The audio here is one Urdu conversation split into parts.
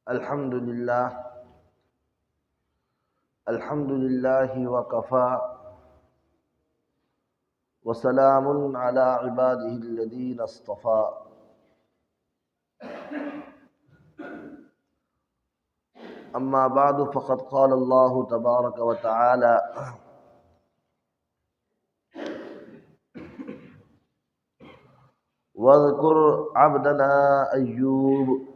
الحمد لله وكفى وسلام على عباده الذين اصطفى أما بعد فقد قال الله تبارك وتعالى واذكر عبدنا أيوب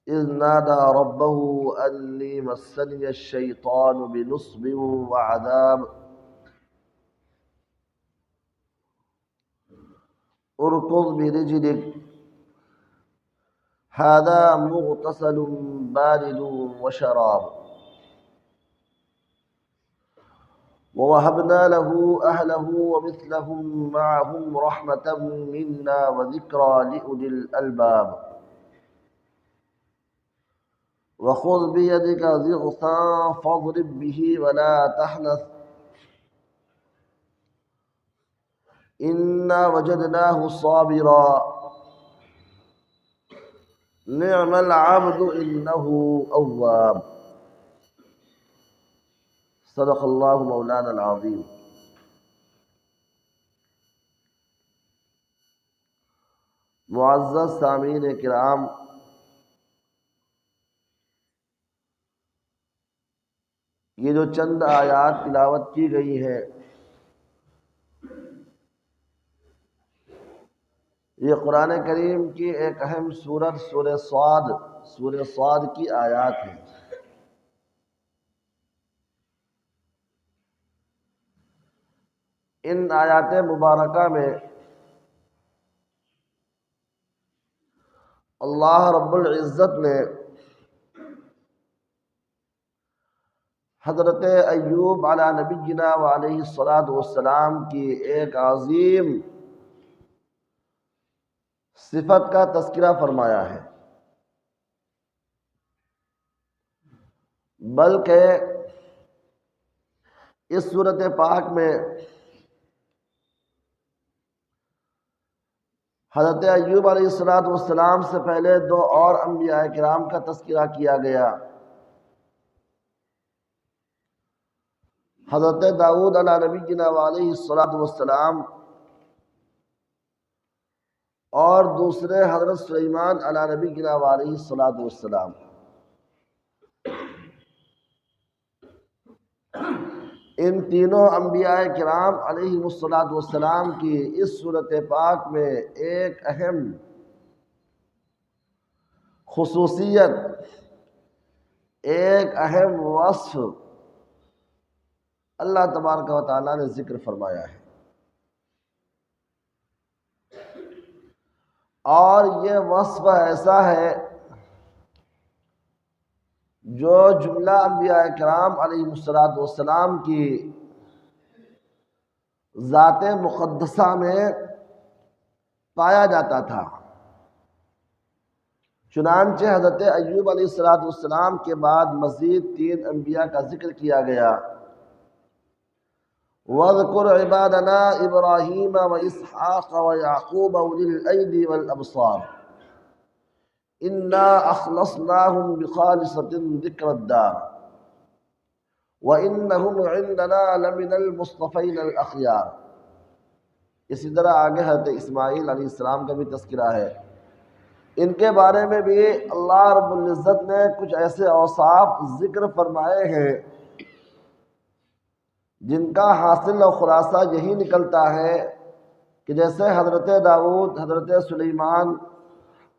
إذ نادى ربه أني مسني الشيطان بنصب وعذاب اركض برجلك هذا مغتسل بارد وشراب ووهبنا له أهله ومثلهم معهم رحمة منا وذكرى لأولي الألباب وخذ بيدك ضغثا فاضرب به ولا تحنث إنا وجدناه صابرا نعم العبد إنه أواب صدق اللہ مولانا العظیم۔ معزز سامعین کرام، یہ جو چند آیات تلاوت کی گئی ہیں یہ قرآن کریم کی ایک اہم سورت سورہ صاد کی آیات ہیں۔ ان آیات مبارکہ میں اللہ رب العزت نے حضرت ایوب علی نبینا وعلیہ الصلاۃ والسلام کی ایک عظیم صفت کا تذکرہ فرمایا ہے، بلکہ اس سورت پاک میں حضرت ایوب علیہ السلام سے پہلے دو اور انبیاء کرام کا تذکرہ کیا گیا، حضرت داؤد علی نبینا وعلیہ السلام اور دوسرے حضرت سلیمان علی نبینا وعلیہ السلام۔ ان تینوں انبیاء کرام علیہ السلام کی اس صورت پاک میں ایک اہم خصوصیت، ایک اہم وصف اللہ تبارک و تعالیٰ نے ذکر فرمایا ہے، اور یہ وصف ایسا ہے جو جملہ انبیاء کرام علیہ السلام کی ذات مقدسہ میں پایا جاتا تھا۔ چنانچہ حضرت ایوب علیہ السلام کے بعد مزید تین انبیاء کا ذکر کیا گیا، وَاذْكُرْ عِبَادَنَا إِبْرَاهِيمَ وَإِسْحَاقَ وَيَعْقُوبَ أُولِي الْأَيْدِي وَالْأَبْصَارِ إِنَّا أَخْلَصْنَاهُمْ بِخَالِصَةٍ ذِكْرَ الدَّارِ وَإِنَّهُمْ عِندَنَا لَمِنَ الْمُصْطَفَيْنَ الْأَخْيَارِ۔ اسی طرح آگے حضرت اسماعیل علیہ السلام کا بھی تذکرہ ہے، ان کے بارے میں بھی اللہ رب العزت نے کچھ ایسے اوصاف ذکر فرمائے ہیں جن کا حاصل و خلاصہ یہی نکلتا ہے کہ جیسے حضرت داؤد، حضرت سلیمان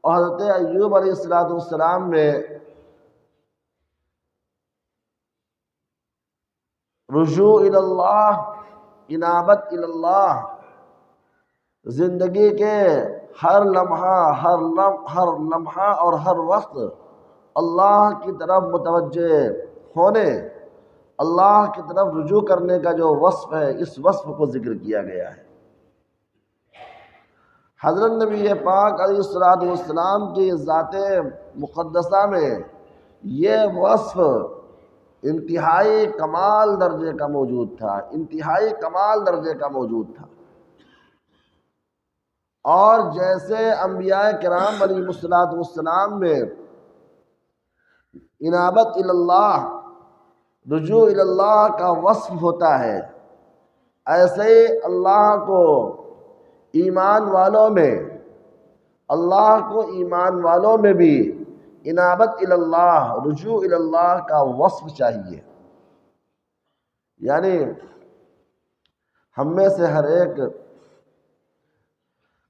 اور حضرت ایوب علیہ السلام میں رجوع اللہ، انابت اللہ، زندگی کے ہر لمحہ اور ہر وقت اللہ کی طرف متوجہ ہونے، اللہ کی طرف رجوع کرنے کا جو وصف ہے، اس وصف کو ذکر کیا گیا ہے۔ حضرت نبی پاک علیہ السلام کی ذات مقدسہ میں یہ وصف انتہائی کمال درجے کا موجود تھا، انتہائی کمال درجے کا موجود تھا۔ اور جیسے انبیاء کرام علیہ السلام میں انابت اللہ، رجوع اللہ کا وصف ہوتا ہے، ایسے ہی اللہ کو ایمان والوں میں بھی انابت اللہ، رجوع اللہ کا وصف چاہیے۔ یعنی ہم میں سے ہر ایک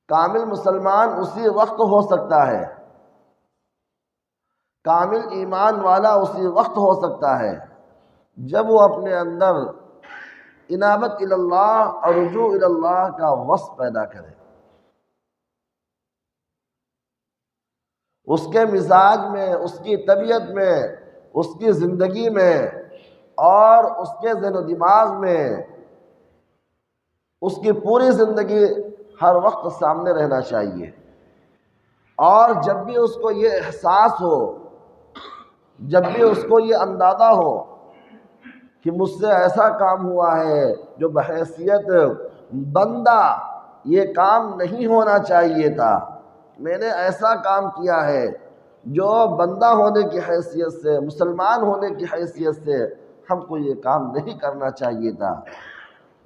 کامل مسلمان اسی وقت ہو سکتا ہے، کامل ایمان والا اسی وقت ہو سکتا ہے جب وہ اپنے اندر انابت اللہ اور رجوع اللہ کا وصف پیدا کرے، اس کے مزاج میں، اس کی طبیعت میں، اس کی زندگی میں اور اس کے ذہن و دماغ میں اس کی پوری زندگی ہر وقت سامنے رہنا چاہیے۔ اور جب بھی اس کو یہ احساس ہو، جب بھی اس کو یہ اندازہ ہو کہ مجھ سے ایسا کام ہوا ہے جو بحیثیت بندہ یہ کام نہیں ہونا چاہیے تھا، میں نے ایسا کام کیا ہے جو بندہ ہونے کی حیثیت سے، مسلمان ہونے کی حیثیت سے ہم کو یہ کام نہیں کرنا چاہیے تھا،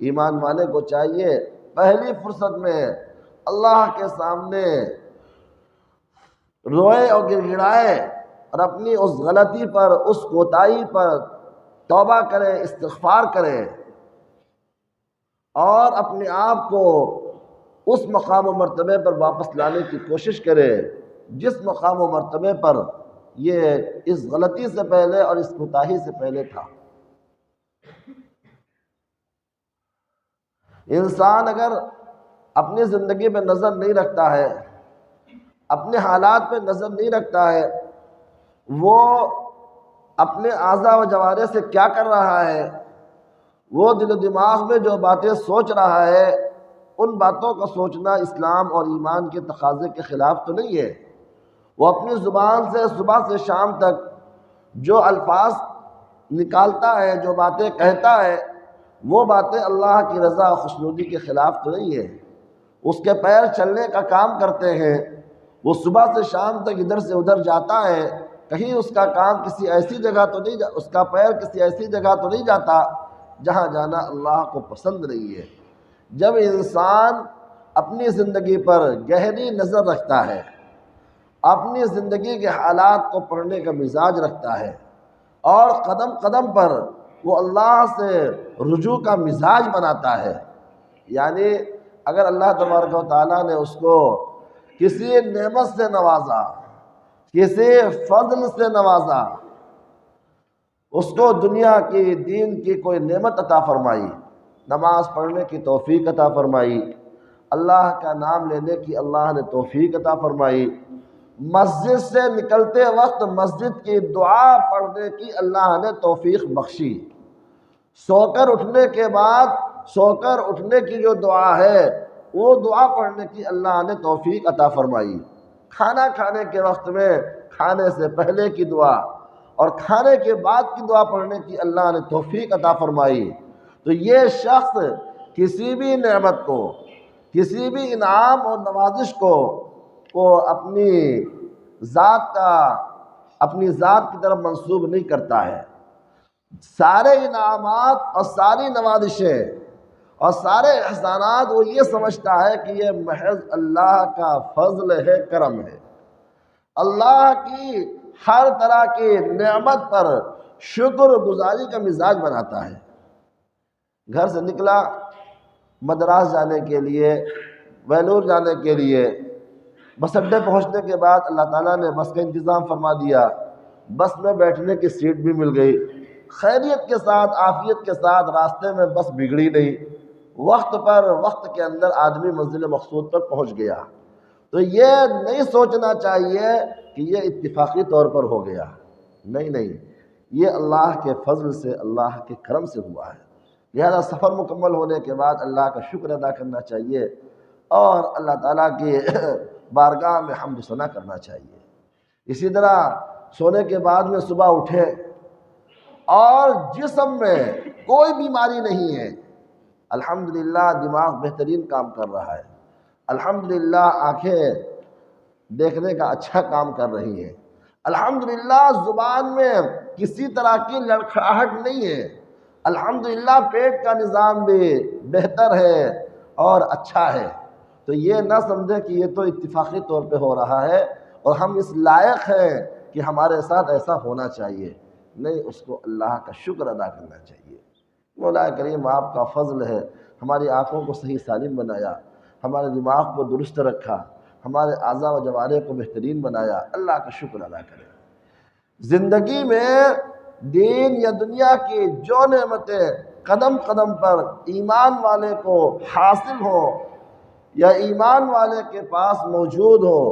ایمان والے کو چاہیے پہلی فرصت میں اللہ کے سامنے روئے اور گڑ گڑائے اور اپنی اس غلطی پر، اس کوتاہی پر توبہ کرے، استغفار کرے اور اپنے آپ کو اس مقام و مرتبے پر واپس لانے کی کوشش کرے جس مقام و مرتبے پر یہ اس غلطی سے پہلے اور اس کوتاہی سے پہلے تھا۔ انسان اگر اپنی زندگی پہ نظر نہیں رکھتا ہے، اپنے حالات پہ نظر نہیں رکھتا ہے، وہ اپنے اعضاء و جوارح سے کیا کر رہا ہے، وہ دل و دماغ میں جو باتیں سوچ رہا ہے، ان باتوں کا سوچنا اسلام اور ایمان کے تقاضے کے خلاف تو نہیں ہے۔ وہ اپنی زبان سے صبح سے شام تک جو الفاظ نکالتا ہے، جو باتیں کہتا ہے، وہ باتیں اللہ کی رضا و خوشنودی کے خلاف تو نہیں ہے۔ اس کے پیر چلنے کا کام کرتے ہیں، وہ صبح سے شام تک ادھر سے ادھر جاتا ہے، کہیں اس کا کام کسی ایسی جگہ تو نہیں اس کا پیر کسی ایسی جگہ تو نہیں جاتا جہاں جانا اللہ کو پسند نہیں ہے۔ جب انسان اپنی زندگی پر گہری نظر رکھتا ہے، اپنی زندگی کے حالات کو پڑھنے کا مزاج رکھتا ہے اور قدم قدم پر وہ اللہ سے رجوع کا مزاج بناتا ہے، یعنی اگر اللہ تبارک و تعالیٰ نے اس کو کسی نعمت سے نوازا، کسی فضل سے نوازا، اس کو دنیا کی دین کی کوئی نعمت عطا فرمائی، نماز پڑھنے کی توفیق عطا فرمائی، اللہ کا نام لینے کی اللہ نے توفیق عطا فرمائی، مسجد سے نکلتے وقت مسجد کی دعا پڑھنے کی اللہ نے توفیق بخشی، سو کر اٹھنے کے بعد سو کر اٹھنے کی جو دعا ہے وہ دعا پڑھنے کی اللہ نے توفیق عطا فرمائی، کھانا کھانے کے وقت میں کھانے سے پہلے کی دعا اور کھانے کے بعد کی دعا پڑھنے کی اللہ نے توفیق عطا فرمائی۔ تو یہ شخص کسی بھی نعمت کو، کسی بھی انعام اور نوازش کو اپنی ذات کی طرف منسوب نہیں کرتا ہے۔ سارے انعامات اور ساری نوازشیں اور سارے احسانات وہ یہ سمجھتا ہے کہ یہ محض اللہ کا فضل ہے، کرم ہے، اللہ کی ہر طرح کی نعمت پر شکر گزاری کا مزاج بناتا ہے۔ گھر سے نکلا مدراس جانے کے لیے، ویلور جانے کے لیے، بس اڈے پہنچنے کے بعد اللہ تعالیٰ نے بس کا انتظام فرما دیا، بس میں بیٹھنے کی سیٹ بھی مل گئی، خیریت کے ساتھ، عافیت کے ساتھ، راستے میں بس بگڑی نہیں، وقت پر، وقت کے اندر آدمی منزل مقصود پر پہنچ گیا۔ تو یہ نہیں سوچنا چاہیے کہ یہ اتفاقی طور پر ہو گیا، نہیں، یہ اللہ کے فضل سے، اللہ کے کرم سے ہوا ہے۔ لہذا سفر مکمل ہونے کے بعد اللہ کا شکر ادا کرنا چاہیے اور اللہ تعالیٰ کی بارگاہ میں حمد و ثنا کرنا چاہیے۔ اسی طرح سونے کے بعد میں صبح اٹھے اور جسم میں کوئی بیماری نہیں ہے، الحمدللہ دماغ بہترین کام کر رہا ہے، الحمدللہ آنکھیں دیکھنے کا اچھا کام کر رہی ہیں، الحمدللہ زبان میں کسی طرح کی لڑکھڑاہٹ نہیں ہے، الحمدللہ پیٹ کا نظام بھی بہتر ہے اور اچھا ہے۔ تو یہ نہ سمجھے کہ یہ تو اتفاقی طور پہ ہو رہا ہے اور ہم اس لائق ہیں کہ ہمارے ساتھ ایسا ہونا چاہیے، نہیں، اس کو اللہ کا شکر ادا کرنا چاہیے۔ مولا کریم آپ کا فضل ہے، ہماری آنکھوں کو صحیح سالم بنایا، ہمارے دماغ کو درست رکھا، ہمارے اعضاء و جوارح کو بہترین بنایا، اللہ کا شکر ادا کریں۔ زندگی میں دین یا دنیا کی جو نعمتیں قدم قدم پر ایمان والے کو حاصل ہو یا ایمان والے کے پاس موجود ہو،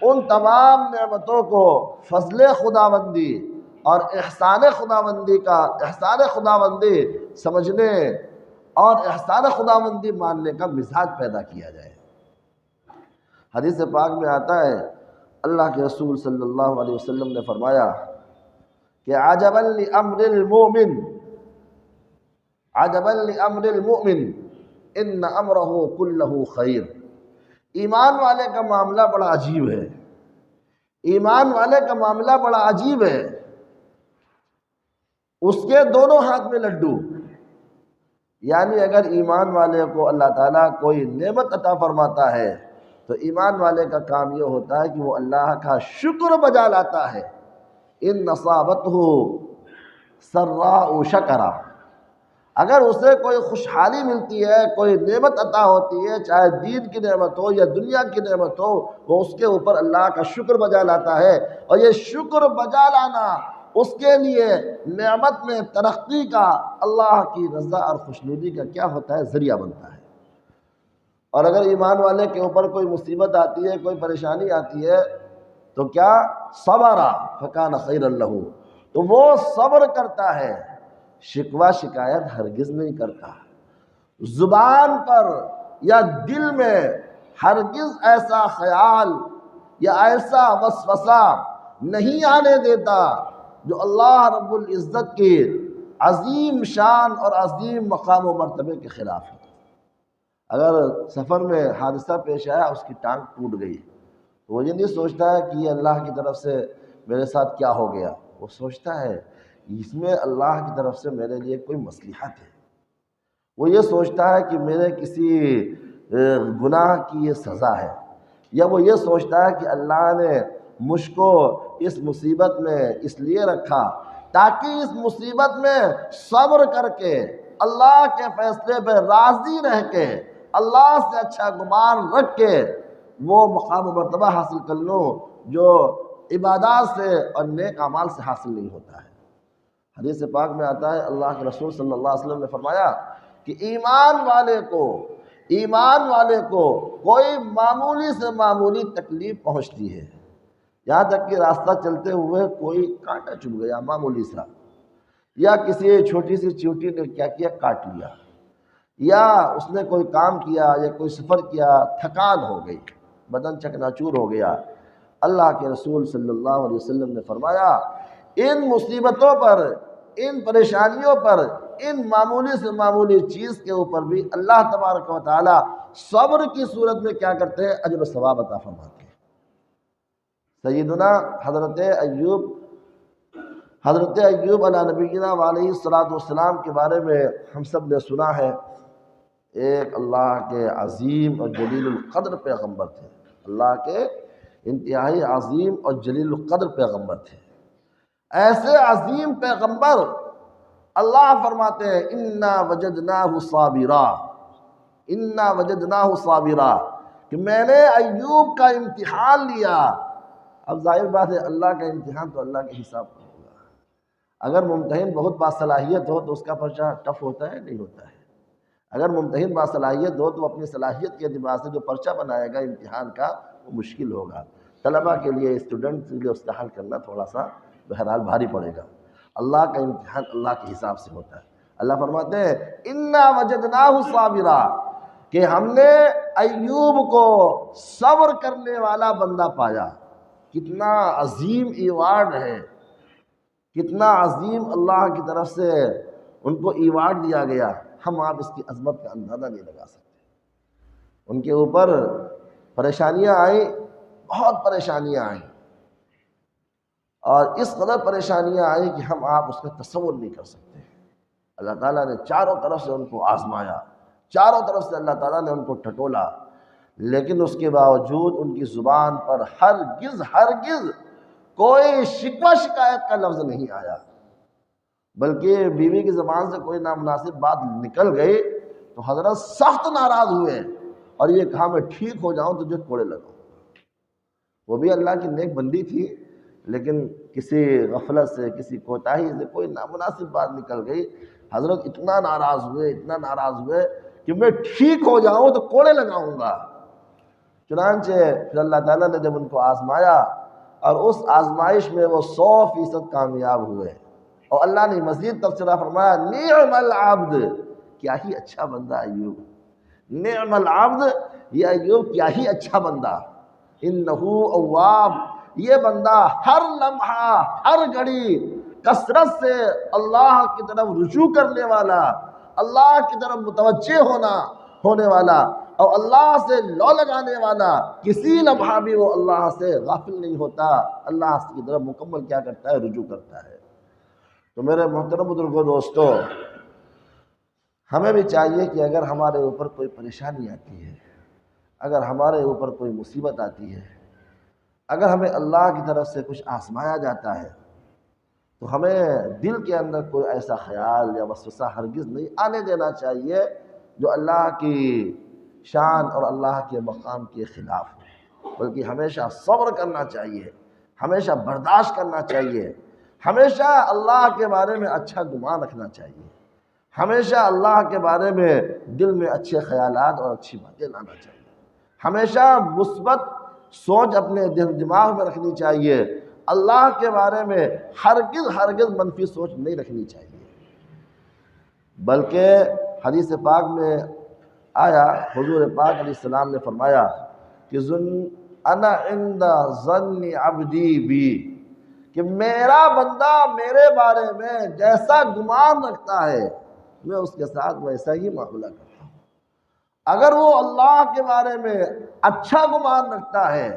ان تمام نعمتوں کو فضل خداوندی اور احسان خداوندی سمجھنے اور احسان خداوندی ماننے کا مزاج پیدا کیا جائے۔ حدیث پاک میں آتا ہے، اللہ کے رسول صلی اللہ علیہ وسلم نے فرمایا کہ عجبا لامر المؤمن ان امرہ کلہ خیر۔ ایمان والے کا معاملہ بڑا عجیب ہے، ایمان والے کا معاملہ بڑا عجیب ہے، اس کے دونوں ہاتھ میں لڈو، یعنی اگر ایمان والے کو اللہ تعالیٰ کوئی نعمت عطا فرماتا ہے تو ایمان والے کا کام یہ ہوتا ہے کہ وہ اللہ کا شکر بجا لاتا ہے۔ ان اصابتہ سراء شکرا، اگر اسے کوئی خوشحالی ملتی ہے، کوئی نعمت عطا ہوتی ہے، چاہے دین کی نعمت ہو یا دنیا کی نعمت ہو، وہ اس کے اوپر اللہ کا شکر بجا لاتا ہے، اور یہ شکر بجا لانا اس کے لیے نعمت میں ترقی کا، اللہ کی رضا اور خوشنودی کا کیا ہوتا ہے، ذریعہ بنتا ہے۔ اور اگر ایمان والے کے اوپر کوئی مصیبت آتی ہے، کوئی پریشانی آتی ہے، تو کیا صبر فکان خیرا لہ، تو وہ صبر کرتا ہے، شکوہ شکایت ہرگز نہیں کرتا، زبان پر یا دل میں ہرگز ایسا خیال یا ایسا وسوسہ نہیں آنے دیتا جو اللہ رب العزت کی عظیم شان اور عظیم مقام و مرتبے کے خلاف ہے۔ اگر سفر میں حادثہ پیش آیا، اس کی ٹانگ ٹوٹ گئی، تو وہ یہ نہیں سوچتا ہے کہ یہ اللہ کی طرف سے میرے ساتھ کیا ہو گیا، وہ سوچتا ہے اس میں اللہ کی طرف سے میرے لیے کوئی مصلحت ہے، وہ یہ سوچتا ہے کہ میرے کسی گناہ کی یہ سزا ہے، یا وہ یہ سوچتا ہے کہ اللہ نے مجھ کو اس مصیبت میں اس لیے رکھا تاکہ اس مصیبت میں صبر کر کے اللہ کے فیصلے پہ راضی رہ کے اللہ سے اچھا گمان رکھ کے وہ مقام و مرتبہ حاصل کر لوں جو عبادات سے اور نیک اعمال سے حاصل نہیں ہوتا ہے۔ حدیث پاک میں آتا ہے، اللہ کے رسول صلی اللہ علیہ وسلم نے فرمایا کہ ایمان والے کو کوئی معمولی سے معمولی تکلیف پہنچتی ہے، یہاں تک کہ راستہ چلتے ہوئے کوئی کانٹا چبھ گیا معمولی سا، یا کسی چھوٹی سی چیونٹی نے کیا کیا، کاٹ لیا، یا اس نے کوئی کام کیا یا کوئی سفر کیا، تھکان ہو گئی، بدن چکناچور ہو گیا، اللہ کے رسول صلی اللہ علیہ وسلم نے فرمایا ان مصیبتوں پر، ان پریشانیوں پر، ان معمولی سے معمولی چیز کے اوپر بھی اللہ تبارک و تعالی صبر کی صورت میں کیا کرتے ہیں، اجر و ثواب عطا فرماتے ہیں۔ سیدنا حضرت ایوب علیہ نبینا علیہ السلام کے بارے میں ہم سب نے سنا ہے، ایک اللہ کے عظیم اور جلیل القدر پیغمبر تھے، اللہ کے انتہائی عظیم اور جلیل القدر پیغمبر تھے۔ ایسے عظیم پیغمبر اللہ فرماتے ہیں اِنَّا وَجَدْنَاهُ صَابِرًا، کہ میں نے ایوب کا امتحان لیا۔ اب ظاہر بات ہے اللہ کا امتحان تو اللہ کے حساب کا ہوگا، اگر ممتحن بہت باصلاحیت ہو تو اس کا پرچہ ٹف ہوتا ہے، نہیں ہوتا ہے۔ اگر ممتحن باصلاحیت ہو تو اپنی صلاحیت کے اعتبار سے جو پرچہ بنائے گا امتحان کا وہ مشکل ہوگا۔ طلبہ کے لیے، اسٹوڈنٹ کے لیے اس کا حل کرنا تھوڑا سا بہرحال بھاری پڑے گا۔ اللہ کا امتحان اللہ کے حساب سے ہوتا ہے۔ اللہ فرماتے ہیں اِنَّا وَجَدْنَاهُ صَابِرًا، کہ ہم نے ایوب کو صبر کرنے والا بندہ پایا۔ کتنا عظیم ایوارڈ ہے، کتنا عظیم اللہ کی طرف سے ان کو ایوارڈ دیا گیا، ہم آپ اس کی عظمت کا اندازہ نہیں لگا سکتے۔ ان کے اوپر پریشانیاں آئیں، بہت پریشانیاں آئیں، اور اس قدر پریشانیاں آئیں کہ ہم آپ اس کا تصور نہیں کر سکتے۔ اللہ تعالیٰ نے چاروں طرف سے ان کو آزمایا، چاروں طرف سے اللہ تعالیٰ نے ان کو ٹٹولا، لیکن اس کے باوجود ان کی زبان پر ہرگز کوئی شکوہ شکایت کا لفظ نہیں آیا، بلکہ بیوی کی زبان سے کوئی نامناسب بات نکل گئی تو حضرت سخت ناراض ہوئے اور یہ کہا میں ٹھیک ہو جاؤں تجھے کوڑے لگاؤں۔ وہ بھی اللہ کی نیک بندی تھی، لیکن کسی غفلت سے، کسی کوتاہی سے کوئی نامناسب بات نکل گئی، حضرت اتنا ناراض ہوئے کہ میں ٹھیک ہو جاؤں تو کوڑے لگاؤں گا۔ چنانچہ پھر اللہ تعالیٰ نے جب ان کو آزمایا اور اس آزمائش میں وہ 100% کامیاب ہوئے، اور اللہ نے مزید تبصرہ فرمایا نعم العبد، کیا ہی اچھا بندہ ایوب، نعم العبد، یہ ایوب کیا ہی اچھا بندہ، انہو اواب، یہ بندہ ہر لمحہ ہر گھڑی کثرت سے اللہ کی طرف رجوع کرنے والا، اللہ کی طرف متوجہ ہونے والا اور اللہ سے لو لگانے والا، کسی لمحہ بھی وہ اللہ سے غافل نہیں ہوتا، اللہ کی طرف مکمل کیا کرتا ہے، رجوع کرتا ہے۔ تو میرے محترم بزرگوں، دوستو، ہمیں بھی چاہیے کہ اگر ہمارے اوپر کوئی پریشانی آتی ہے، اگر ہمارے اوپر کوئی مصیبت آتی ہے، اگر ہمیں اللہ کی طرف سے کچھ آزمایا جاتا ہے، تو ہمیں دل کے اندر کوئی ایسا خیال یا وسوسہ ہرگز نہیں آنے دینا چاہیے جو اللہ کی شان اور اللہ کے مقام کے خلاف ہے، بلکہ ہمیشہ صبر کرنا چاہیے، ہمیشہ برداشت کرنا چاہیے، ہمیشہ اللہ کے بارے میں اچھا گمان رکھنا چاہیے، ہمیشہ اللہ کے بارے میں دل میں اچھے خیالات اور اچھی باتیں لانا چاہیے، ہمیشہ مثبت سوچ اپنے دماغ میں رکھنی چاہیے، اللہ کے بارے میں ہرگز منفی سوچ نہیں رکھنی چاہیے۔ بلکہ حدیث پاک میں آیا، حضور پاک علیہ السلام نے فرمایا کہ انا عند ظن عبدی بی، کہ میرا بندہ میرے بارے میں جیسا گمان رکھتا ہے میں اس کے ساتھ ویسا ہی معاملہ کرتا ہوں۔ اگر وہ اللہ کے بارے میں اچھا گمان رکھتا ہے،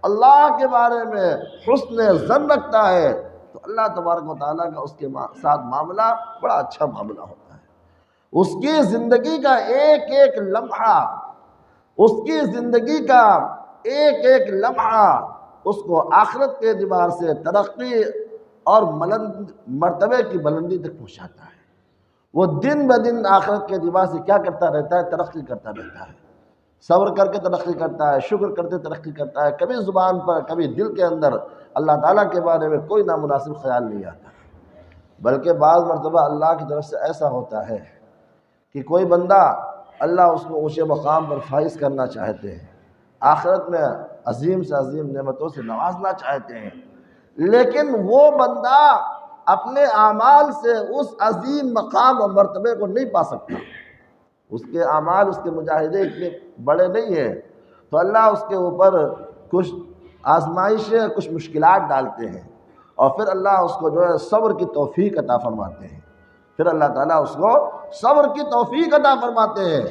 اللہ کے بارے میں حسن ظن رکھتا ہے، تو اللہ تبارک و تعالیٰ کا اس کے ساتھ معاملہ بڑا اچھا معاملہ ہوتا ہے۔ اس کی زندگی کا ایک لمحہ، اس کی زندگی کا ایک لمحہ اس کو آخرت کے اعتبار سے ترقی اور مرتبے کی بلندی تک پہنچاتا ہے۔ وہ دن بدن آخرت کے اعتبار سے کیا کرتا رہتا ہے، ترقی کرتا رہتا ہے، صبر کر کے ترقی کرتا ہے، شکر کرتے ترقی کرتا ہے، کبھی زبان پر کبھی دل کے اندر اللہ تعالیٰ کے بارے میں کوئی نامناسب خیال نہیں آتا۔ بلکہ بعض مرتبہ اللہ کی طرف سے ایسا ہوتا ہے کہ کوئی بندہ اللہ اس کو اونچے مقام پر فائز کرنا چاہتے ہیں، آخرت میں عظیم سے عظیم نعمتوں سے نوازنا چاہتے ہیں، لیکن وہ بندہ اپنے اعمال سے اس عظیم مقام اور مرتبے کو نہیں پا سکتا، اس کے اعمال، اس کے مجاہدے اتنے بڑے نہیں ہیں، تو اللہ اس کے اوپر کچھ آزمائشیں، کچھ مشکلات ڈالتے ہیں، اور پھر اللہ اس کو جو ہے صبر کی توفیق عطا فرماتے ہیں، پھر اللہ تعالیٰ اس کو صبر کی توفیق عطا فرماتے ہیں،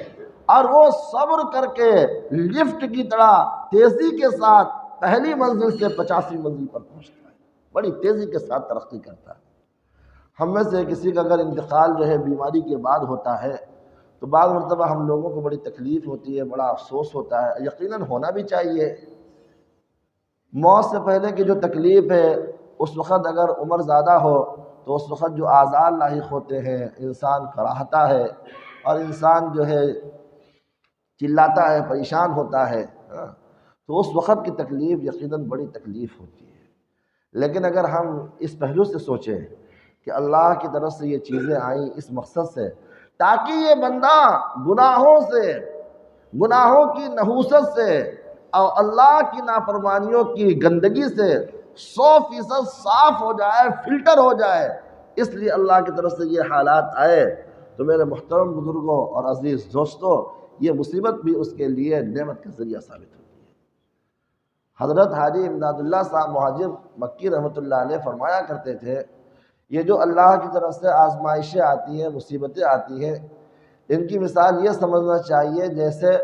اور وہ صبر کر کے لفٹ کی طرح تیزی کے ساتھ پہلی منزل سے 50ویں منزل پر پہنچتا ہے، بڑی تیزی کے ساتھ ترقی کرتا ہے۔ ہم میں سے کسی کا اگر انتقال جو ہے بیماری کے بعد ہوتا ہے تو بعض مرتبہ ہم لوگوں کو بڑی تکلیف ہوتی ہے، بڑا افسوس ہوتا ہے، یقیناً ہونا بھی چاہیے۔ موت سے پہلے کی جو تکلیف ہے، اس وقت اگر عمر زیادہ ہو تو اس وقت جو آزار لاحق ہوتے ہیں، انسان کراہتا ہے اور انسان جو ہے چلاتا ہے، پریشان ہوتا ہے، تو اس وقت کی تکلیف یقیناً بڑی تکلیف ہوتی ہے۔ لیکن اگر ہم اس پہلو سے سوچیں کہ اللہ کی طرف سے یہ چیزیں آئیں اس مقصد سے تاکہ یہ بندہ گناہوں سے، گناہوں کی نحوست سے اور اللہ کی نافرمانیوں کی گندگی سے 100% صاف ہو جائے، فلٹر ہو جائے، اس لیے اللہ کی طرف سے یہ حالات آئے، تو میرے محترم بزرگوں اور عزیز دوستوں، یہ مصیبت بھی اس کے لیے نعمت کا ذریعہ ثابت ہوتی ہے۔ حضرت حاجی امداد اللہ صاحب مہاجر مکی رحمۃ اللہ علیہ فرمایا کرتے تھے، یہ جو اللہ کی طرف سے آزمائشیں آتی ہیں، مصیبتیں آتی ہیں، ان کی مثال یہ سمجھنا چاہیے جیسے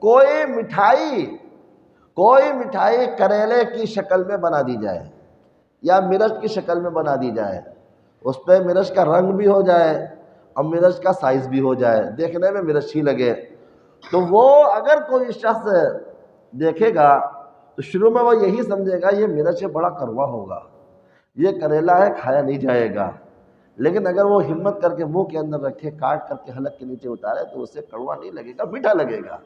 کوئی مٹھائی کریلے کی شکل میں بنا دی جائے یا مرچ کی شکل میں بنا دی جائے، اس پہ مرچ کا رنگ بھی ہو جائے اور مرچ کا سائز بھی ہو جائے، دیکھنے میں مرچ ہی لگے، تو وہ اگر کوئی شخص دیکھے گا تو شروع میں وہ یہی سمجھے گا یہ مرچ بڑا کڑوا ہوگا، یہ کریلا ہے، کھایا نہیں جائے گا۔ لیکن اگر وہ ہمت کر کے منہ کے اندر رکھے، کاٹ کر کے حلق کے نیچے اتارے تو اسے کڑوا نہیں لگے گا، میٹھا لگے گا۔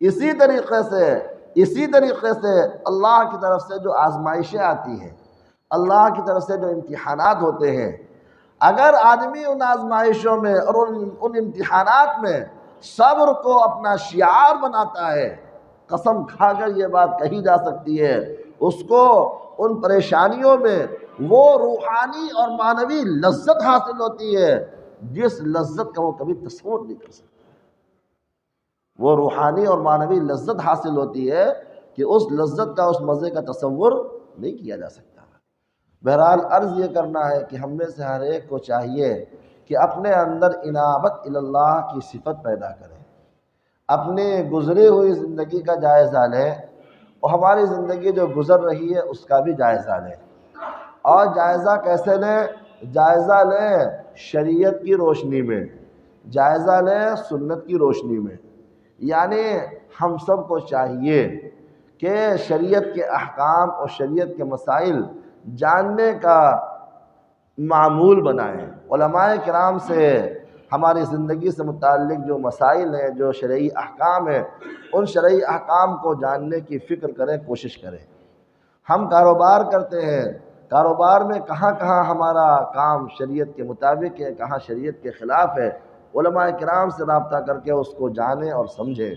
اسی طریقے سے اللہ کی طرف سے جو آزمائشیں آتی ہیں، اللہ کی طرف سے جو امتحانات ہوتے ہیں، اگر آدمی ان آزمائشوں میں اور ان امتحانات میں صبر کو اپنا شعار بناتا ہے، قسم کھا کر یہ بات کہی جا سکتی ہے، اس کو ان پریشانیوں میں وہ روحانی اور معنوی لذت حاصل ہوتی ہے جس لذت کا وہ کبھی تصور نہیں کر سکتا۔ وہ روحانی اور معنوی لذت حاصل ہوتی ہے کہ اس لذت کا، اس مزے کا تصور نہیں کیا جا سکتا۔ بہرحال عرض یہ کرنا ہے کہ ہم میں سے ہر ایک کو چاہیے کہ اپنے اندر انابت اللہ کی صفت پیدا کریں، اپنی گزری ہوئی زندگی کا جائزہ لیں اور ہماری زندگی جو گزر رہی ہے اس کا بھی جائزہ لیں۔ اور جائزہ کیسے لیں؟ جائزہ لیں شریعت کی روشنی میں، جائزہ لیں سنت کی روشنی میں۔ یعنی ہم سب کو چاہیے کہ شریعت کے احکام اور شریعت کے مسائل جاننے کا معمول بنائیں۔ علماء کرام سے ہماری زندگی سے متعلق جو مسائل ہیں، جو شرعی احکام ہیں، ان شرعی احکام کو جاننے کی فکر کریں، کوشش کریں۔ ہم کاروبار کرتے ہیں، کاروبار میں کہاں کہاں ہمارا کام شریعت کے مطابق ہے، کہاں شریعت کے خلاف ہے، علماء کرام سے رابطہ کر کے اس کو جانیں اور سمجھیں۔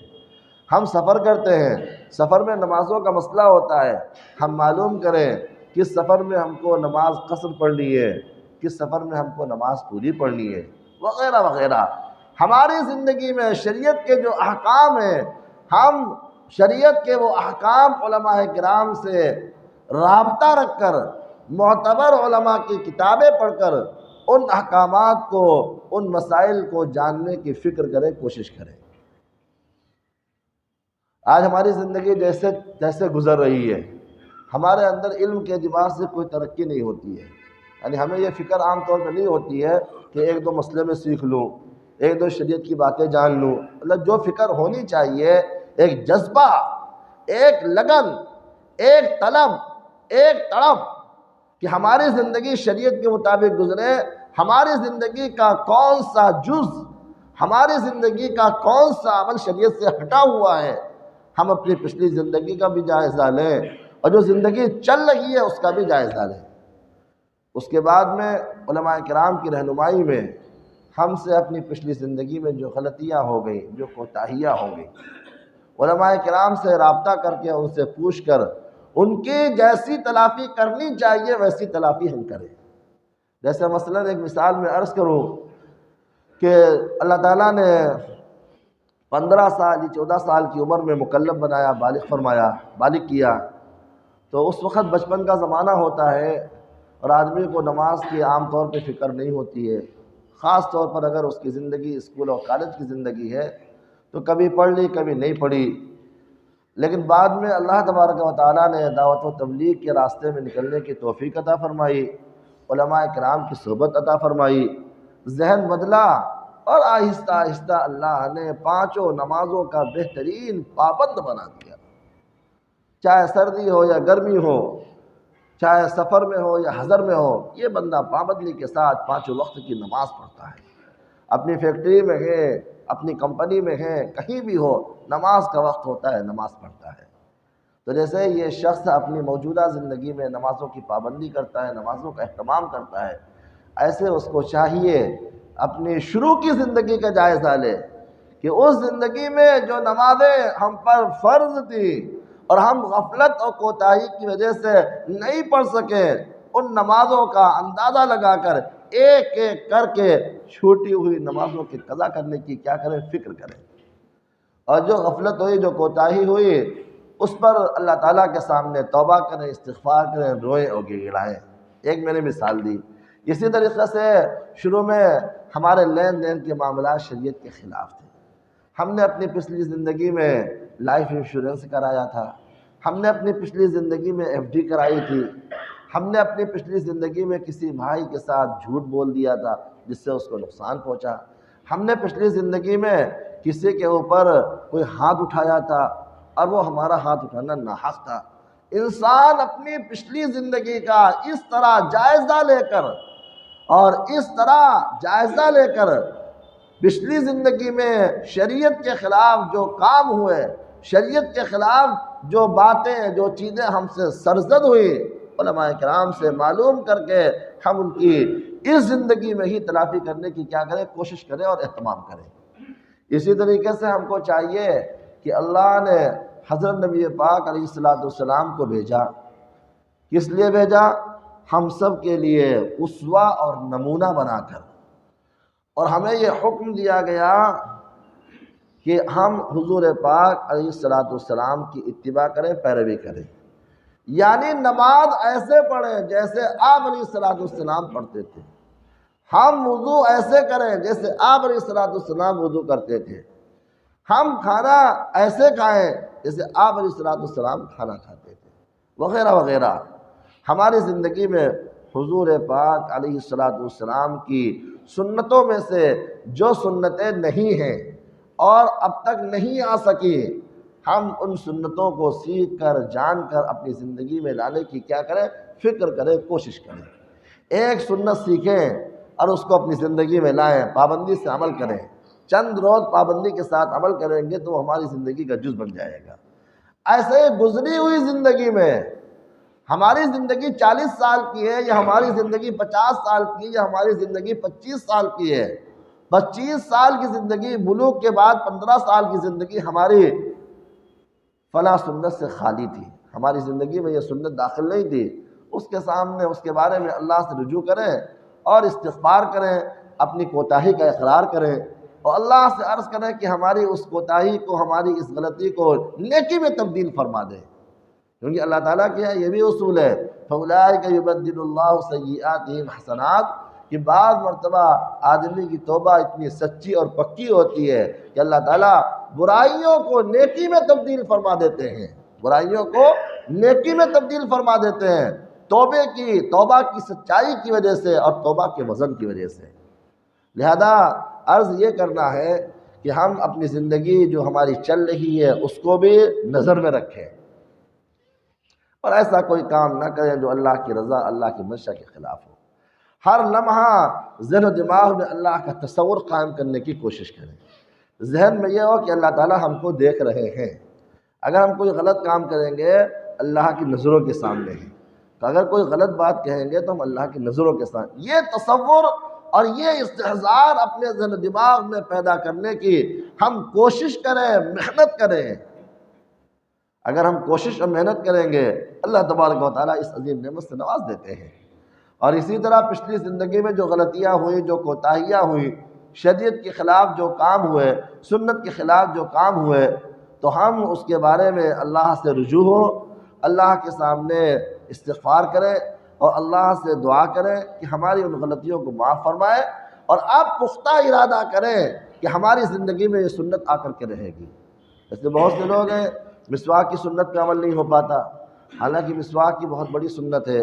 ہم سفر کرتے ہیں، سفر میں نمازوں کا مسئلہ ہوتا ہے، ہم معلوم کریں کس سفر میں ہم کو نماز قصر پڑھنی ہے، کس سفر میں ہم کو نماز پوری پڑھنی ہے، وغیرہ وغیرہ۔ ہماری زندگی میں شریعت کے جو احکام ہیں، ہم شریعت کے وہ احکام علماء کرام سے رابطہ رکھ کر، معتبر علماء کی کتابیں پڑھ کر ان احکامات کو، ان مسائل کو جاننے کی فکر کریں، کوشش کریں۔ آج ہماری زندگی جیسے گزر رہی ہے، ہمارے اندر علم کے اعتبار سے کوئی ترقی نہیں ہوتی ہے۔ یعنی ہمیں یہ فکر عام طور پہ نہیں ہوتی ہے کہ ایک دو مسئلے میں سیکھ لوں، ایک دو شریعت کی باتیں جان لوں۔ مطلب جو فکر ہونی چاہیے، ایک جذبہ، ایک لگن، ایک طلب، ایک تڑپ کہ ہماری زندگی شریعت کے مطابق گزرے، ہماری زندگی کا کون سا جز، ہماری زندگی کا کون سا عمل شریعت سے ہٹا ہوا ہے، ہم اپنی پچھلی زندگی کا بھی جائزہ لیں اور جو زندگی چل رہی ہے اس کا بھی جائزہ لیں۔ اس کے بعد میں علماء کرام کی رہنمائی میں ہم سے اپنی پچھلی زندگی میں جو غلطیاں ہو گئیں، جو کوتاہیاں ہو گئیں، علماء کرام سے رابطہ کر کے ان سے پوچھ کر ان کی جیسی تلافی کرنی چاہیے ویسی تلافی ہم کریں۔ جیسے مثلا ایک مثال میں عرض کروں کہ اللہ تعالیٰ نے 15 سال یا 14 سال کی عمر میں مکلف بنایا، بالغ فرمایا، بالغ کیا، تو اس وقت بچپن کا زمانہ ہوتا ہے اور آدمی کو نماز کی عام طور پہ فکر نہیں ہوتی ہے، خاص طور پر اگر اس کی زندگی اسکول اور کالج کی زندگی ہے تو کبھی پڑھ لی کبھی نہیں پڑھی۔ لیکن بعد میں اللہ تبارک و تعالیٰ نے دعوت و تبلیغ کے راستے میں نکلنے کی توفیق عطا فرمائی، علماء کرام کی صحبت عطا فرمائی، ذہن بدلا اور آہستہ آہستہ اللہ نے 5 نمازوں کا بہترین پابند بنا دیا۔ چاہے سردی ہو یا گرمی ہو، چاہے سفر میں ہو یا حضر میں ہو، یہ بندہ پابندی کے ساتھ 5 وقت کی نماز پڑھتا ہے۔ اپنی فیکٹری میں ہے، اپنی کمپنی میں ہے، کہیں بھی ہو، نماز کا وقت ہوتا ہے، نماز پڑھتا ہے۔ تو جیسے یہ شخص اپنی موجودہ زندگی میں نمازوں کی پابندی کرتا ہے، نمازوں کا اہتمام کرتا ہے، ایسے اس کو چاہیے اپنی شروع کی زندگی کا جائزہ لے کہ اس زندگی میں جو نمازیں ہم پر فرض تھیں اور ہم غفلت اور کوتاہی کی وجہ سے نہیں پڑھ سکے، ان نمازوں کا اندازہ لگا کر ایک ایک کر کے چھوٹی ہوئی نمازوں کی قضا کرنے کی کیا کریں، فکر کریں، اور جو غفلت ہوئی، جو کوتاہی ہوئی، اس پر اللہ تعالیٰ کے سامنے توبہ کریں، استغفار کریں، روئیں اور گڑگڑائیں۔ ایک میں نے مثال دی۔ اسی طریقے سے شروع میں ہمارے لین دین کے معاملات شریعت کے خلاف تھے، ہم نے اپنی پچھلی زندگی میں لائف انشورنس کرایا تھا، ہم نے اپنی پچھلی زندگی میں ایف ڈی کرائی تھی، ہم نے اپنی پچھلی زندگی میں کسی بھائی کے ساتھ جھوٹ بول دیا تھا جس سے اس کو نقصان پہنچا، ہم نے پچھلی زندگی میں کسی کے اوپر کوئی ہاتھ اٹھایا تھا اور وہ ہمارا ہاتھ اٹھانا ناحق تھا۔ انسان اپنی پچھلی زندگی کا اس طرح جائزہ لے کر اور اس طرح جائزہ لے کر پچھلی زندگی میں شریعت کے خلاف جو کام ہوئے، شریعت کے خلاف جو باتیں جو چیزیں ہم سے سرزد ہوئی، علماء کرام سے معلوم کر کے ہم ان کی اس زندگی میں ہی تلافی کرنے کی کیا کریں، کوشش کریں اور اہتمام کریں۔ اسی طریقے سے ہم کو چاہیے کہ اللہ نے حضرت نبی پاک علیہ السلام کو بھیجا، کس لیے بھیجا؟ ہم سب کے لیے اسوہ اور نمونہ بنا کر، اور ہمیں یہ حکم دیا گیا کہ ہم حضور پاک علیہ السلام کی اتباع کریں، پیروی کریں، یعنی نماز ایسے پڑھیں جیسے آپ علیہ السلام پڑھتے تھے، ہم وضو ایسے کریں جیسے آپ علیہ السلام وضو کرتے تھے، ہم کھانا ایسے کھائیں جیسے آپ علیہ السلام کھانا کھاتے تھے، وغیرہ وغیرہ۔ ہماری زندگی میں حضور پاک علیہ السلام کی سنتوں میں سے جو سنتیں نہیں ہیں اور اب تک نہیں آ سکی، ہم ان سنتوں کو سیکھ کر جان کر اپنی زندگی میں لانے کی کیا کریں، فکر کریں، کوشش کریں۔ ایک سنت سیکھیں اور اس کو اپنی زندگی میں لائیں، پابندی سے عمل کریں، چند روز پابندی کے ساتھ عمل کریں گے تو ہماری زندگی کا جز بن جائے گا۔ ایسے گزری ہوئی زندگی میں ہماری زندگی 40 سال کی ہے یا ہماری زندگی 50 سال کی یا ہماری زندگی 25 سال کی ہے، 25 سال کی زندگی بلوغ کے بعد 15 سال کی زندگی ہماری فلاں سنت سے خالی تھی، ہماری زندگی میں یہ سنت داخل نہیں تھی، اس کے سامنے اس کے بارے میں اللہ سے رجوع کریں اور استغفار کریں، اپنی کوتاہی کا اقرار کریں اور اللہ سے عرض کریں کہ ہماری اس کوتاہی کو، ہماری اس غلطی کو نیکی میں تبدیل فرما دیں، کیونکہ اللہ تعالیٰ کیا ہے، یہ بھی اصول ہے فَأُولَٰئِكَ يُبَدِّلُ اللَّهُ سَيِّئَاتِهِمْ حَسَنَاتٍ، کہ بعض مرتبہ آدمی کی توبہ اتنی سچی اور پکی ہوتی ہے کہ اللہ تعالیٰ برائیوں کو نیکی میں تبدیل فرما دیتے ہیں، برائیوں کو نیکی میں تبدیل فرما دیتے ہیں، توبہ کی سچائی کی وجہ سے اور توبہ کے وزن کی وجہ سے۔ لہذا عرض یہ کرنا ہے کہ ہم اپنی زندگی جو ہماری چل رہی ہے اس کو بھی نظر میں رکھیں اور ایسا کوئی کام نہ کریں جو اللہ کی رضا، اللہ کی منشا کے خلاف ہو۔ ہر لمحہ ذہن و دماغ میں اللہ کا تصور قائم کرنے کی کوشش کریں، ذہن میں یہ ہو کہ اللہ تعالیٰ ہم کو دیکھ رہے ہیں، اگر ہم کوئی غلط کام کریں گے اللہ کی نظروں کے سامنے ہیں، تو اگر کوئی غلط بات کہیں گے تو ہم اللہ کی نظروں کے سامنے، یہ تصور اور یہ استحضار اپنے ذہن و دماغ میں پیدا کرنے کی ہم کوشش کریں، محنت کریں۔ اگر ہم کوشش اور محنت کریں گے اللہ تبارک و تعالیٰ اس عظیم نعمت سے نواز دیتے ہیں۔ اور اسی طرح پچھلی زندگی میں جو غلطیاں ہوئیں، جو کوتاہیاں ہوئیں، شریعت کے خلاف جو کام ہوئے، سنت کے خلاف جو کام ہوئے، تو ہم اس کے بارے میں اللہ سے رجوع ہوں، اللہ کے سامنے استغفار کریں اور اللہ سے دعا کریں کہ ہماری ان غلطیوں کو معاف فرمائے، اور اب پختہ ارادہ کریں کہ ہماری زندگی میں یہ سنت آ کر کے رہے گی۔ ایسے بہت سے لوگ ہیں مسواک کی سنت پہ عمل نہیں ہو پاتا، حالانکہ مسواک کی بہت بڑی سنت ہے،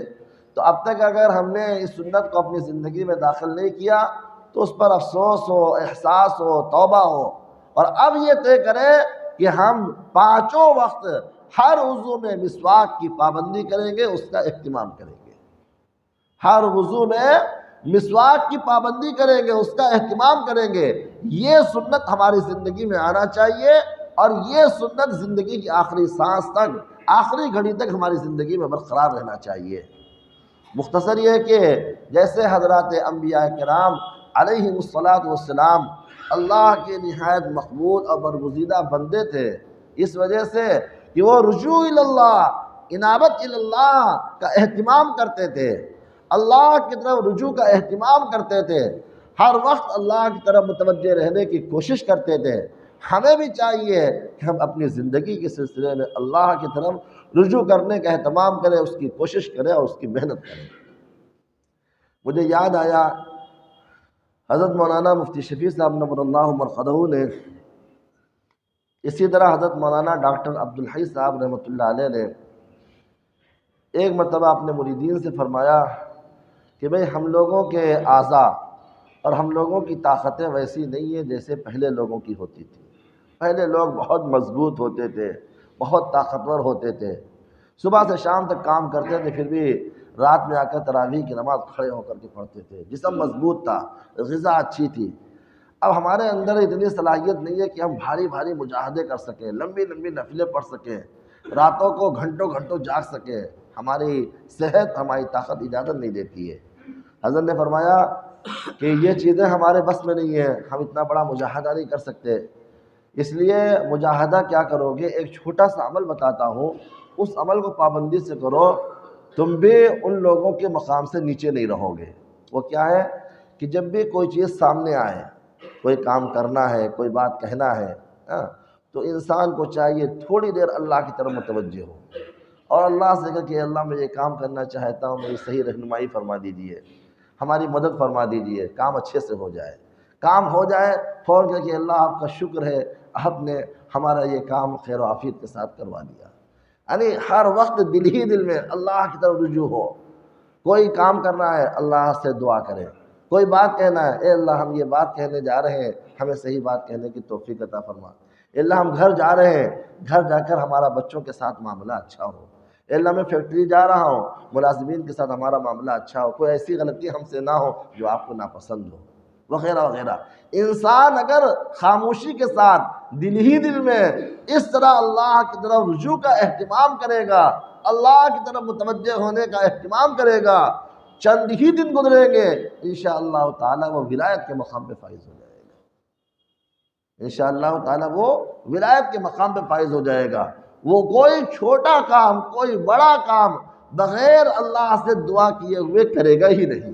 تو اب تک اگر ہم نے اس سنت کو اپنی زندگی میں داخل نہیں کیا تو اس پر افسوس ہو، احساس ہو، توبہ ہو، اور اب یہ طے کریں کہ ہم 5 وقت ہر وضو میں مسواک کی پابندی کریں گے، اس کا اہتمام کریں گے، ہر وضو میں مسواک کی پابندی کریں گے، اس کا اہتمام کریں گے۔ یہ سنت ہماری زندگی میں آنا چاہیے اور یہ سنت زندگی کی آخری سانس تک، آخری گھڑی تک ہماری زندگی میں برقرار رہنا چاہیے۔ مختصر یہ کہ جیسے حضرات انبیاء کرام علیہم السلام اللہ کے نہایت مقبول اور برگزیدہ بندے تھے، اس وجہ سے کہ وہ رجوع اللہ، انابت اللہ کا اہتمام کرتے تھے، اللہ کی طرف رجوع کا اہتمام کرتے تھے، ہر وقت اللہ کی طرف متوجہ رہنے کی کوشش کرتے تھے۔ ہمیں بھی چاہیے کہ ہم اپنی زندگی کے سلسلے میں اللہ کی طرف رجوع کرنے کا اہتمام کریں، اس کی کوشش کریں اور اس کی محنت کریں۔ مجھے یاد آیا حضرت مولانا مفتی شفیع صاحب نور اللہ مرقدہ نے اسی طرح حضرت مولانا ڈاکٹر عبدالحی صاحب رحمۃ اللہ علیہ نے ایک مرتبہ اپنے مریدین سے فرمایا کہ بھئی ہم لوگوں کے اعضاء اور ہم لوگوں کی طاقتیں ویسی نہیں ہیں جیسے پہلے لوگوں کی ہوتی تھی۔ پہلے لوگ بہت مضبوط ہوتے تھے، بہت طاقتور ہوتے تھے، صبح سے شام تک کام کرتے تھے، پھر بھی رات میں آ کر تراویح کی نماز کھڑے ہو کر کے پڑھتے تھے، جسم مضبوط تھا، غذا اچھی تھی۔ اب ہمارے اندر اتنی صلاحیت نہیں ہے کہ ہم بھاری بھاری مجاہدے کر سکیں، لمبی لمبی نفلیں پڑھ سکیں، راتوں کو گھنٹوں گھنٹوں جاگ سکیں، ہماری صحت ہماری طاقت اجازت نہیں دیتی ہے۔ حضرت نے فرمایا کہ یہ چیزیں ہمارے بس میں نہیں ہیں، ہم اتنا بڑا مجاہدہ نہیں کر سکتے، اس لیے مجاہدہ کیا کرو گے، ایک چھوٹا سا عمل بتاتا ہوں، اس عمل کو پابندی سے کرو، تم بھی ان لوگوں کے مقام سے نیچے نہیں رہو گے۔ وہ کیا ہے کہ جب بھی کوئی چیز سامنے آئے، کوئی کام کرنا ہے، کوئی بات کہنا ہے، تو انسان کو چاہیے تھوڑی دیر اللہ کی طرف متوجہ ہو اور اللہ سے کہے کہ اللہ میں یہ کام کرنا چاہتا ہوں، میری صحیح رہنمائی فرما دیجیے، ہماری مدد فرما دیجیے، کام اچھے سے ہو جائے۔ کام ہو جائے فوراً کہے کہ اللہ آپ کا شکر ہے، آپ نے ہمارا یہ کام خیر و عافیت کے ساتھ کروا دیا۔ یعنی ہر وقت دل ہی دل میں اللہ کی طرف رجوع ہو۔ کوئی کام کرنا ہے اللہ سے دعا کرے، کوئی بات کہنا ہے، اے اللہ ہم یہ بات کہنے جا رہے ہیں، ہمیں صحیح بات کہنے کی توفیق عطا فرما۔ اے اللہ ہم گھر جا رہے ہیں، گھر جا کر ہمارا بچوں کے ساتھ معاملہ اچھا ہو۔ اے اللہ میں فیکٹری جا رہا ہوں، ملازمین کے ساتھ ہمارا معاملہ اچھا ہو، کوئی ایسی غلطی ہم سے نہ ہو جو آپ کو ناپسند ہو، وغیرہ وغیرہ۔ انسان اگر خاموشی کے ساتھ دل ہی دل میں اس طرح اللہ کی طرف رجوع کا اہتمام کرے گا، اللہ کی طرف متوجہ ہونے کا اہتمام کرے گا، چند ہی دن گزریں گے انشاءاللہ تعالی وہ ولایت کے مقام پہ فائز ہو جائے گا۔ انشاءاللہ تعالی وہ ولایت کے مقام پہ فائز ہو جائے گا۔ وہ کوئی چھوٹا کام، کوئی بڑا کام بغیر اللہ سے دعا کیے ہوئے کرے گا ہی نہیں۔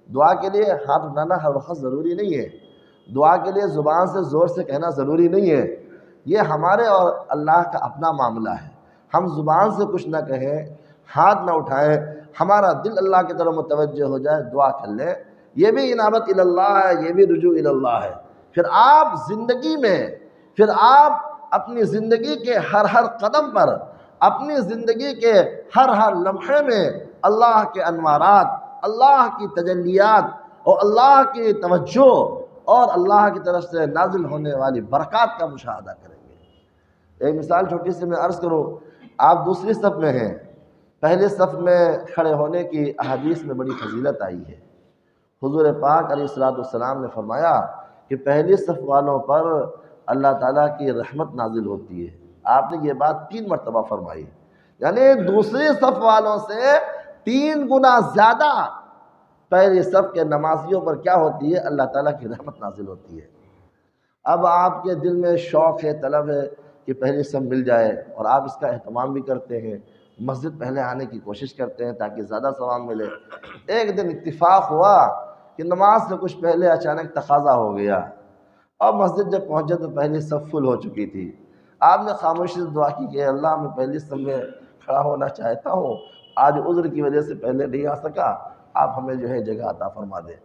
دعا کے لیے ہاتھ اٹھانا ہر وقت ضروری نہیں ہے، دعا کے لیے زبان سے زور سے کہنا ضروری نہیں ہے، یہ ہمارے اور اللہ کا اپنا معاملہ ہے۔ ہم زبان سے کچھ نہ کہیں، ہاتھ نہ اٹھائیں، ہمارا دل اللہ کی طرف متوجہ ہو جائے، دعا کر لیں، یہ بھی انابت اللہ ہے، یہ بھی رجوع اللہ ہے۔ پھر آپ زندگی میں، پھر آپ اپنی زندگی کے ہر قدم پر، اپنی زندگی کے ہر لمحے میں اللہ کے انوارات، اللہ کی تجلیات اور اللہ کی توجہ اور اللہ کی طرف سے نازل ہونے والی برکات کا مشاہدہ کریں گے۔ ایک مثال چھوٹی سی میں عرض کروں، آپ دوسری صف میں ہیں، پہلے صف میں کھڑے ہونے کی احادیث میں بڑی فضیلت آئی ہے۔ حضور پاک علیہ السلام نے فرمایا کہ پہلی صف والوں پر اللہ تعالیٰ کی رحمت نازل ہوتی ہے۔ آپ نے یہ بات 3 مرتبہ فرمائی، یعنی دوسری صف والوں سے 3 گنا زیادہ پہلی صف کے نمازیوں پر کیا ہوتی ہے؟ اللہ تعالیٰ کی رحمت نازل ہوتی ہے۔ اب آپ کے دل میں شوق ہے، طلب ہے کہ پہلی صف مل جائے، اور آپ اس کا اہتمام بھی کرتے ہیں، مسجد پہلے آنے کی کوشش کرتے ہیں تاکہ زیادہ ثواب ملے۔ ایک دن اتفاق ہوا کہ نماز سے کچھ پہلے اچانک تقاضا ہو گیا، اور مسجد جب پہنچے تو پہلی صف فل ہو چکی تھی۔ آپ نے خاموشی سے دعا کی کہ اللہ میں پہلی صف میں کھڑا ہونا چاہتا ہوں، آج عذر کی وجہ سے پہلے نہیں آ سکا، آپ ہمیں جو ہے جگہ عطا فرما دیں۔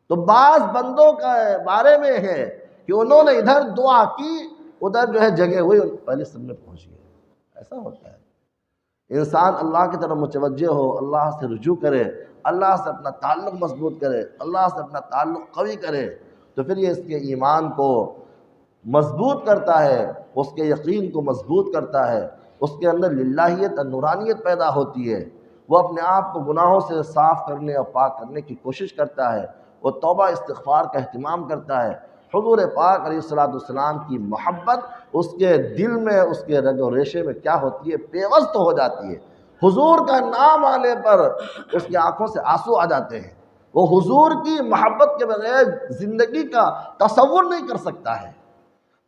تو بعض بندوں کا بارے میں ہے کہ انہوں نے ادھر دعا کی، ادھر جو ہے جگہ ہوئی، پہلی صف میں پہنچ گئے۔ ایسا ہوتا ہے، انسان اللہ کی طرف متوجہ ہو، اللہ سے رجوع کرے، اللہ سے اپنا تعلق مضبوط کرے، اللہ سے اپنا تعلق قوی کرے، تو پھر یہ اس کے ایمان کو مضبوط کرتا ہے، اس کے یقین کو مضبوط کرتا ہے، اس کے اندر للہیت اور نورانیت پیدا ہوتی ہے، وہ اپنے آپ کو گناہوں سے صاف کرنے اور پاک کرنے کی کوشش کرتا ہے، وہ توبہ استغفار کا اہتمام کرتا ہے۔ حضور پاک علیہ السلام کی محبت اس کے دل میں، اس کے رگ و ریشے میں کیا ہوتی ہے؟ پیوست ہو جاتی ہے۔ حضور کا نام آنے پر اس کی آنکھوں سے آنسو آ جاتے ہیں، وہ حضور کی محبت کے بغیر زندگی کا تصور نہیں کر سکتا ہے۔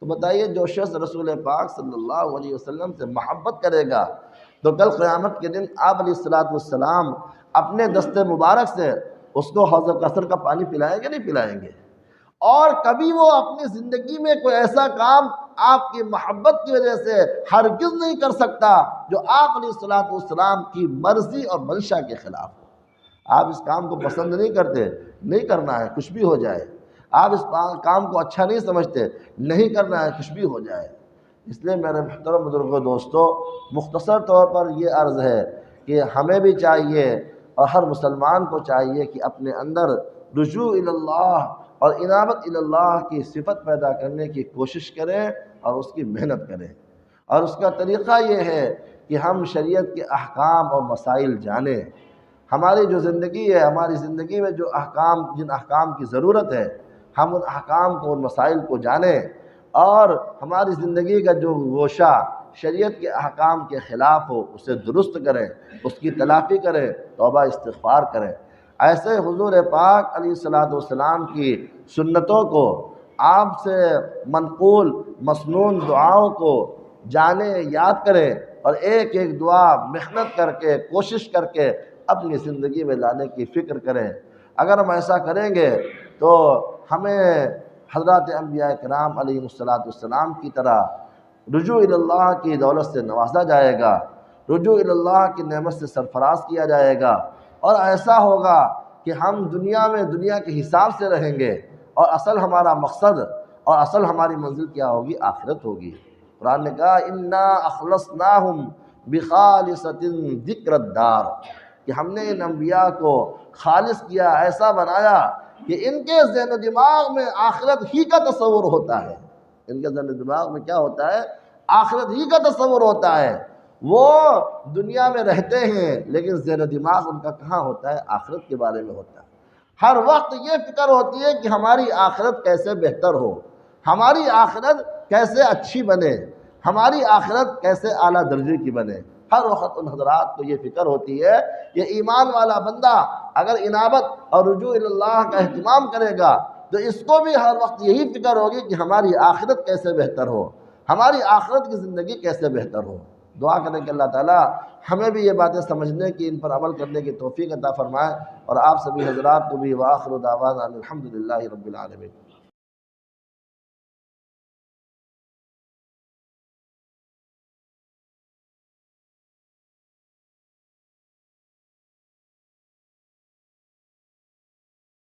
تو بتائیے، جو شخص رسول پاک صلی اللہ علیہ وسلم سے محبت کرے گا تو کل قیامت کے دن آپ علیہ السلام اپنے دست مبارک سے اس کو حوض کوثر کا پانی پلائیں گے؟ نہیں پلائیں گے؟ اور کبھی وہ اپنی زندگی میں کوئی ایسا کام آپ کی محبت کی وجہ سے ہرگز نہیں کر سکتا جو آپ علیہ السلام کی مرضی اور منشا کے خلاف ہو۔ آپ اس کام کو پسند نہیں کرتے، نہیں کرنا ہے، کچھ بھی ہو جائے۔ آپ اس کام کو اچھا نہیں سمجھتے، نہیں کرنا ہے، کچھ بھی ہو جائے۔ اس لیے میرے محترم بزرگوں دوستو، مختصر طور پر یہ عرض ہے کہ ہمیں بھی چاہیے اور ہر مسلمان کو چاہیے کہ اپنے اندر رجوع اللہ اور انابت اللہ کی صفت پیدا کرنے کی کوشش کریں اور اس کی محنت کریں۔ اور اس کا طریقہ یہ ہے کہ ہم شریعت کے احکام اور مسائل جانیں۔ ہماری جو زندگی ہے، ہماری زندگی میں جو جن احکام کی ضرورت ہے، ہم ان احکام کو، ان مسائل کو جانیں، اور ہماری زندگی کا جو گوشہ شریعت کے احکام کے خلاف ہو اسے درست کریں، اس کی تلافی کریں، توبہ استغفار کریں۔ ایسے حضور پاک علیہ السلام کی سنتوں کو، آپ سے منقول مسنون دعاؤں کو جانیں، یاد کریں، اور ایک ایک دعا محنت کر کے، کوشش کر کے اپنی زندگی میں لانے کی فکر کریں۔ اگر ہم ایسا کریں گے تو ہمیں حضرات انبیاء کرام علیہ السلام کی طرح رجوع اللہ کی دولت سے نوازا جائے گا، رجوع اللہ کی نعمت سے سرفراز کیا جائے گا، اور ایسا ہوگا کہ ہم دنیا میں دنیا کے حساب سے رہیں گے، اور اصل ہمارا مقصد اور اصل ہماری منزل کیا ہوگی؟ آخرت ہوگی۔ قرآن نے کہا اِنَّا أَخْلَصْنَاهُمْ بِخَالِصَةٍ ذِكْرَ الدَّارِ، کہ ہم نے ان انبیاء کو خالص کیا، ایسا بنایا کہ ان کے ذہن و دماغ میں آخرت ہی کا تصور ہوتا ہے۔ ان کے ذہن و دماغ میں کیا ہوتا ہے؟ آخرت ہی کا تصور ہوتا ہے۔ وہ دنیا میں رہتے ہیں لیکن ذہن و دماغ ان کا کہاں ہوتا ہے؟ آخرت کے بارے میں ہوتا ہے۔ ہر وقت یہ فکر ہوتی ہے کہ ہماری آخرت کیسے بہتر ہو، ہماری آخرت کیسے اچھی بنے، ہماری آخرت کیسے اعلیٰ درجے کی بنے۔ ہر وقت ان حضرات کو یہ فکر ہوتی ہے۔ یہ ایمان والا بندہ اگر انابت اور رجوع اللہ کا اہتمام کرے گا تو اس کو بھی ہر وقت یہی فکر ہوگی کہ ہماری آخرت کیسے بہتر ہو، ہماری آخرت کی زندگی کیسے بہتر ہو۔ دعا کریں کہ اللہ تعالیٰ ہمیں بھی یہ باتیں سمجھنے کی، ان پر عمل کرنے کی توفیق عطا فرمائے، اور آپ سبھی حضرات کو بھی۔ وآخر دعوانا الحمدللہ رب العالمین۔